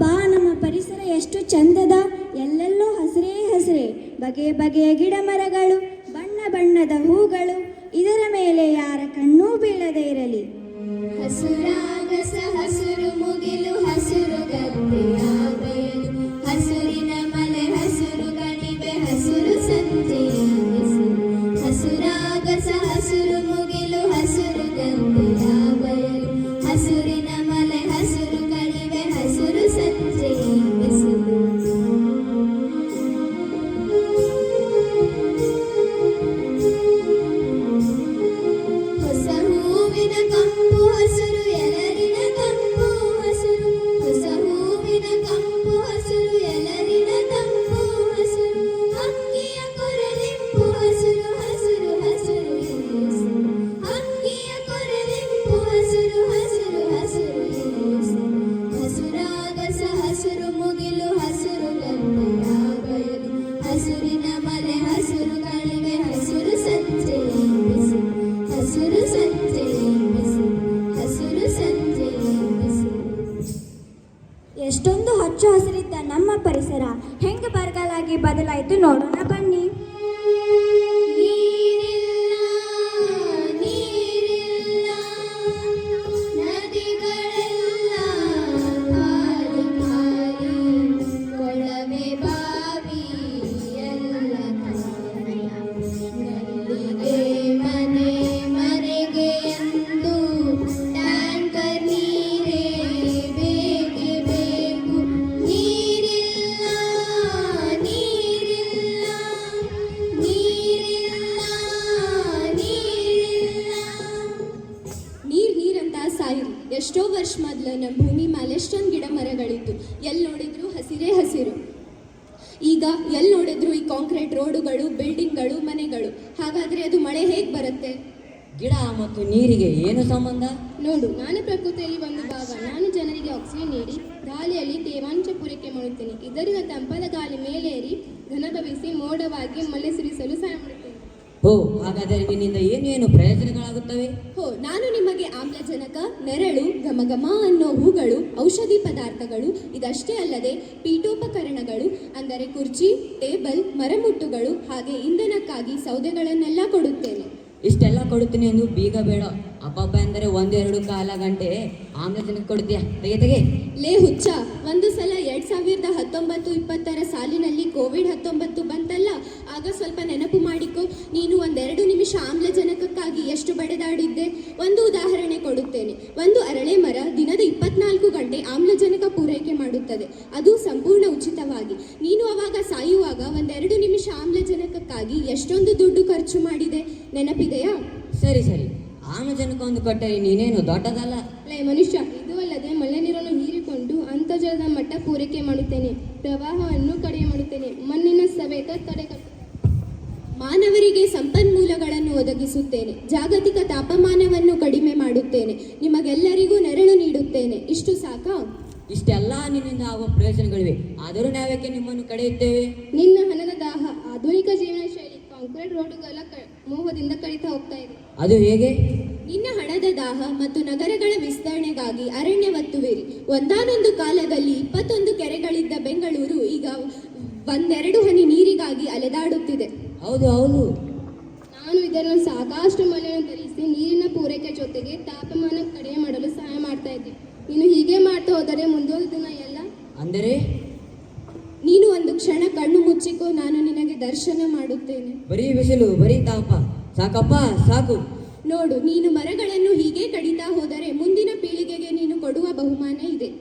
ಅಬ್ಬಾ ನಮ್ಮ ಪರಿಸರ ಎಷ್ಟು ಚಂದದ, ಎಲ್ಲೆಲ್ಲೋ ಹಸಿರೇ ಹಸಿರೇ, ಬಗೆ ಬಗೆಯ ಗಿಡ ಮರಗಳು, ಬಣ್ಣ ಬಣ್ಣದ ಹೂಗಳು, ಇದರ ಮೇಲೆ ಯಾರ ಕಣ್ಣೂ ಬೀಳದೇ ಇರಲಿ. ಹಸುರಾಗಸ ಹಸುರು ಮುಗಿಲು ಹಸುರು ಗದ್ದೆಯ ಬಯಲು, ಹಸುರಿನ ಮಲೆ ಹಸುರು ಕಣಿವೆ ಹಸುರು ಸಂಜೆಯ ಬಿಸಿಲು. ಹಸುರಾಗಸ ಹಸುರು ಮುಗಿಲು ಹಸುರು ಗದ್ದೆಯ ಬಯಲು, ಹಸುರಿನ ಮಲೆ ಹಸುರು ಕಣಿವೆ ಹಸುರು ಸಂಜೆಯ ಬಿಸಿಲು. ಹೊಸ ಹೂವಿನ ಕಂಪು ಹಸುರು ಎಲರಿನ ಕಂಪು ಹಸುರು, ಹೊಸ ಹೂವಿನ ಕಂಪು ಹಸುರು ಎಲರಿನ ಕಂಪು ಹಸುರು, ಹಕ್ಕಿಯ ಕೊರಲಿಂಪು ಹಸುರು ಹಸುರು ಹಸುರು ಎಲೆಯುಸಿರು, ಹಕ್ಕಿಯ ಕೊರಲಿಂಪು ಹಸುರು ಹಸುರು ಹಸುರು ಎಲೆಯುಸಿರು. ಹಸುರಾಗಸ ಹಸುರು ಮುಗಿಲು ಹಸುರು ಗದ್ದೆಯ ಬಯಲು, ಹಸುರಿನ ಮಲೆ ಹಸುರು ಕಣಿವೆ ಹಸುರು ಸಂಜೆಯ ಬಿಸಿಲು. ಹಸುರು ಸಂಜೆಯ ಬಿಸಿಲು, ಹಸುರು ಸಂಜೆಯ ಬಿಸಿಲು. ಎಷ್ಟೊಂದು ಹಚ್ಚು ಹಸಿರಿದ್ದ ನಮ್ಮ ಪರಿಸರ ಹೆಂಗೆ ಬರಗಾಲಾಗಿ ಬದಲಾಯಿತು ನೋಡೋಣ ಬನ್ನಿ. ನೀರಿಲ್ಲ ನೀರಿಲ್ಲ, ನದಿಗಳೆಲ್ಲ ಖಾಲಿ ಖಾಲಿ, ಕೊಳವೆ ಬಾವಿ ಎಲ್ಲ ಖಾಲಿ, ನಲ್ಲಿಗೆ ಮನೆ ಮನೆಗೆ ಎಂದು ಟ್ಯಾಂಕರ್ ನೀರೇ ಬೇಕೇ ಬೇಕು. ನೀರಿಲ್ಲ ನೀರಿಲ್ಲ ನೀರಿಲ್ಲ ನೀರಿಲ್ಲ. ನೀರಂತ ಸಾಯಿರಿ. ಎಷ್ಟೋ ವರ್ಷ ಮೊದಲು ನಮ್ಮ ಭೂಮಿ ಮೇಲೆ ಎಷ್ಟೊಂದು ಗಿಡ ಮರಗಳಿತ್ತು, ಎಲ್ಲಿ ನೋಡಿದ್ರು ಹಸಿರೇ ಹಸಿರು. ಈಗ ಎಲ್ಲಿ ನೋಡಿದ್ರು ಈ ಕಾಂಕ್ರೀಟ್ ರೋಡುಗಳು, ಬಿಲ್ಡಿಂಗ್ಗಳು, ಮನೆಗಳು. ಹಾಗಾದ್ರೆ ಅದು ಮಳೆ ಹೇಗೆ ಬರುತ್ತೆ? ಗಿಡ ಮತ್ತು ನೀರಿಗೆ ಏನು ಸಂಬಂಧ? ನೋಡು, ನಾನು ಪ್ರಕೃತಿಯಲ್ಲಿ ಒಂದು ಭಾಗ. ನಾನು ಜನರಿಗೆ ಆಕ್ಸಿಜನ್ ನೀಡಿ ಗಾಳಿಯಲ್ಲಿ ತೇವಾಂಶ ಪೂರೈಕೆ ಮಾಡುತ್ತೇನೆ. ಇದರಿಂದ ತಂಪಾದ ಗಾಳಿ ಮೇಲೇರಿ ಘನಭವಿಸಿ ಮೋಡವಾಗಿ ಮಳೆ ಸುರಿಸಲು ಸಹಾಯ ಮಾಡುತ್ತೇನೆ. ಓ, ಹಾಗಾದರೆ ನಿನ್ನಿಂದ ಏನೇನು ಪ್ರಯೋಜನಗಳಾಗುತ್ತವೆ? ನಾನು ನಿಮಗೆ ಆಮ್ಲಜನಕ, ನೆರಳು, ಘಮಘಮ ಅನ್ನೋ ಹೂಗಳು, ಔಷಧಿ ಪದಾರ್ಥಗಳು, ಇದಷ್ಟೇ ಅಲ್ಲದೆ ಪೀಠೋಪಕರಣಗಳು ಅಂದರೆ ಕುರ್ಚಿ, ಟೇಬಲ್, ಮರಮುಟ್ಟುಗಳು, ಹಾಗೆ ಇಂಧನಕ್ಕಾಗಿ ಸೌದೆಗಳನ್ನೆಲ್ಲ ಕೊಡುತ್ತೇನೆ. ಇಷ್ಟೆಲ್ಲ ಕೊಡುತ್ತೀನಿ ಎಂದು ಬೀಗ ಬೇಡ. ಅಪ್ಪಪ್ಪ ಎಂದರೆ 1-2 ಕಾಲ ಗಂಟೆ ಆಮ್ಲಜನಕ ಕೊಡ್ತೀಯಾ? ತೆಗೆ. ಲೇ ಹುಚ್ಚ, ಒಂದು ಸಲ 2019-20 ಸಾಲಿನಲ್ಲಿ ಕೋವಿಡ್-19 ಬಂತಲ್ಲ, ಆಗ ಸ್ವಲ್ಪ ನೆನಪು ಮಾಡಿಕೊ. ನೀನು 1-2 ನಿಮಿಷ ಆಮ್ಲಜನಕಕ್ಕಾಗಿ ಎಷ್ಟು ಬಡೆದಾಡಿದ್ದೆ? ಒಂದು ಉದಾಹರಣೆ ಕೊಡುತ್ತೇನೆ. ಒಂದು ಅರಳೆ ಮರ ದಿನದ 24 ಗಂಟೆ ಆಮ್ಲಜನಕ ಪೂರೈಕೆ ಮಾಡುತ್ತದೆ, ಅದು ಸಂಪೂರ್ಣ ಉಚಿತವಾಗಿ. ನೀನು ಅವಾಗ ಸಾಯುವಾಗ 1-2 ನಿಮಿಷ ಆಮ್ಲಜನಕಕ್ಕಾಗಿ ಎಷ್ಟೊಂದು ದುಡ್ಡು ಖರ್ಚು ಮಾಡಿದೆ, ನೆನಪಿದೆಯಾ? ಸರಿ, ಆಮ್ಲಜನಕ ಒಂದು ಕೊಟ್ಟರೆ ನೀನೇನು ದೊಡ್ಡದಲ್ಲ. ಲೇ ಮನುಷ್ಯ, ಇದು ಅಲ್ಲದೆ ಮಳೆ ನೀರನ್ನು ಹೀರಿಕೊಂಡು ಅಂತರ್ಜಲದ ಮಟ್ಟ ಪೂರೈಕೆ ಮಾಡುತ್ತೇನೆ, ಪ್ರವಾಹವನ್ನು ಕಡಿಮೆ ಮಾಡುತ್ತೇನೆ, ಮಣ್ಣಿನ ಸವೆತ ಮಾನವರಿಗೆ ಸಂಪನ್ಮೂಲಗಳನ್ನು ಒದಗಿಸುತ್ತೇನೆ, ಜಾಗತಿಕ ತಾಪಮಾನವನ್ನು ಕಡಿಮೆ ಮಾಡುತ್ತೇನೆ, ನಿಮಗೆಲ್ಲರಿಗೂ ನೆರಳು ನೀಡುತ್ತೇನೆ. ಇಷ್ಟು ಸಾಕಾ? ಇಷ್ಟೆಲ್ಲ ನಿನ್ನಿಂದ ಆಗುವ ಪ್ರಯೋಜನಗಳಿವೆ, ಆದರೂ ನಾವ್ಯಾಕೆ ನಿಮ್ಮನ್ನು ಕಡೆಯುತ್ತೇವೆ? ನಿನ್ನ ಹಣದ ದಾಹ, ಆಧುನಿಕ ಜೀವನ ಶೈಲಿ, ಕಾಂಕ್ರೀಟ್ ರೋಡುಗಳ ಮೋಹದಿಂದ ಕಡಿತಾ ಹೋಗ್ತಾ ಇದೆ. ಅದು ಹೇಗೆ? ನಿನ್ನ ಹಣದ ದಾಹ ಮತ್ತು ನಗರಗಳ ವಿಸ್ತರಣೆಗಾಗಿ ಅರಣ್ಯ ಒತ್ತುವಿರಿ. ಒಂದಾನೊಂದು ಕಾಲದಲ್ಲಿ 21 ಕೆರೆಗಳಿದ್ದ ಬೆಂಗಳೂರು ಈಗ 1-2 ಹನಿ ನೀರಿಗಾಗಿ ಅಲೆದಾಡುತ್ತಿದೆ. ಹೌದು. ನಾನು ಇದನ್ನು ಸಾಕಷ್ಟು ಮಳೆಯನ್ನು ಧರಿಸಿ ನೀರಿನ ಪೂರೈಕೆ ಜೊತೆಗೆ ತಾಪಮಾನ ಕಡಿಮೆ ಮಾಡಲು ಸಹಾಯ ಮಾಡ್ತಾ ಇದ್ದೀನಿ. ನೀನು ಹೀಗೆ ಮಾಡ್ತಾ ಹೋದರೆ ಮುಂದೊಂದು ದಿನ ಎಲ್ಲ ಅಂದರೆ ನೀನು ಒಂದು ಕ್ಷಣ ಕಣ್ಣು ಮುಚ್ಚಿಕೋ, ನಾನು ನಿನಗೆ ದರ್ಶನ ಮಾಡುತ್ತೇನೆ. ಬರೀ ಬಿಸಿಲು, ಬರೀ ತಾಪ, ಸಾಕಪ್ಪ ಸಾಕು. ನೋಡು, ನೀನು ಮರಗಳನ್ನು ಹೀಗೆ ಕಡಿತಾ ಹೋದರೆ ಮುಂದಿನ ಪೀಳಿಗೆಗೆ ನೀನು ಕೊಡುವ ಬಹುಮಾನ ಇದೆ.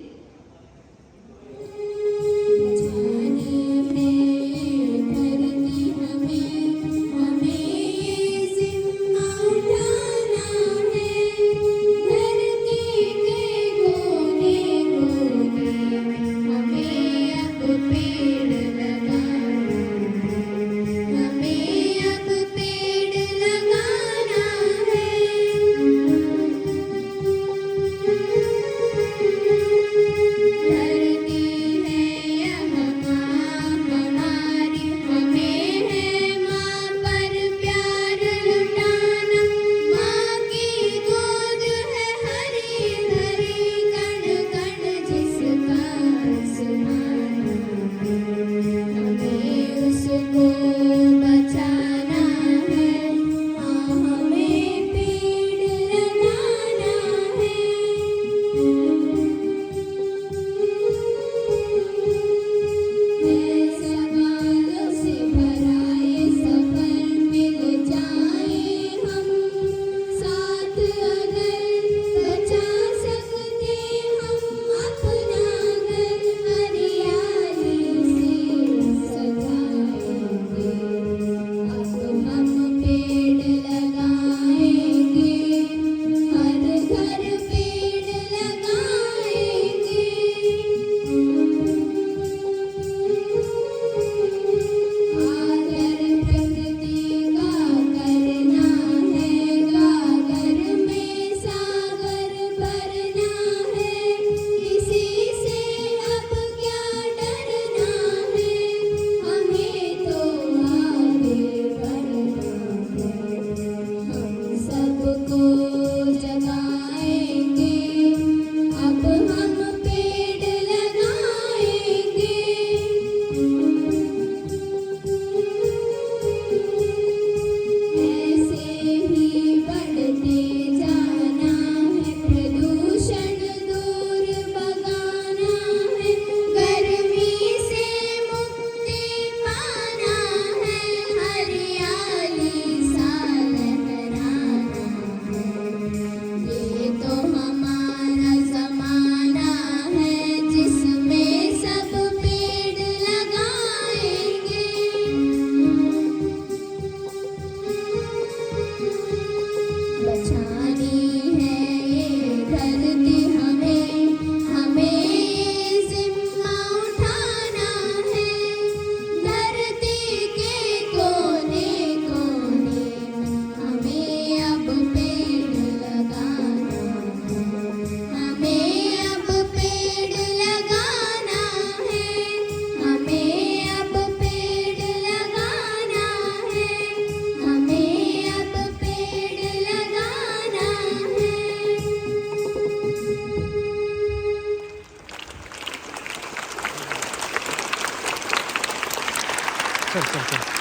ಸರಿ ಸರಿ ಸರಿ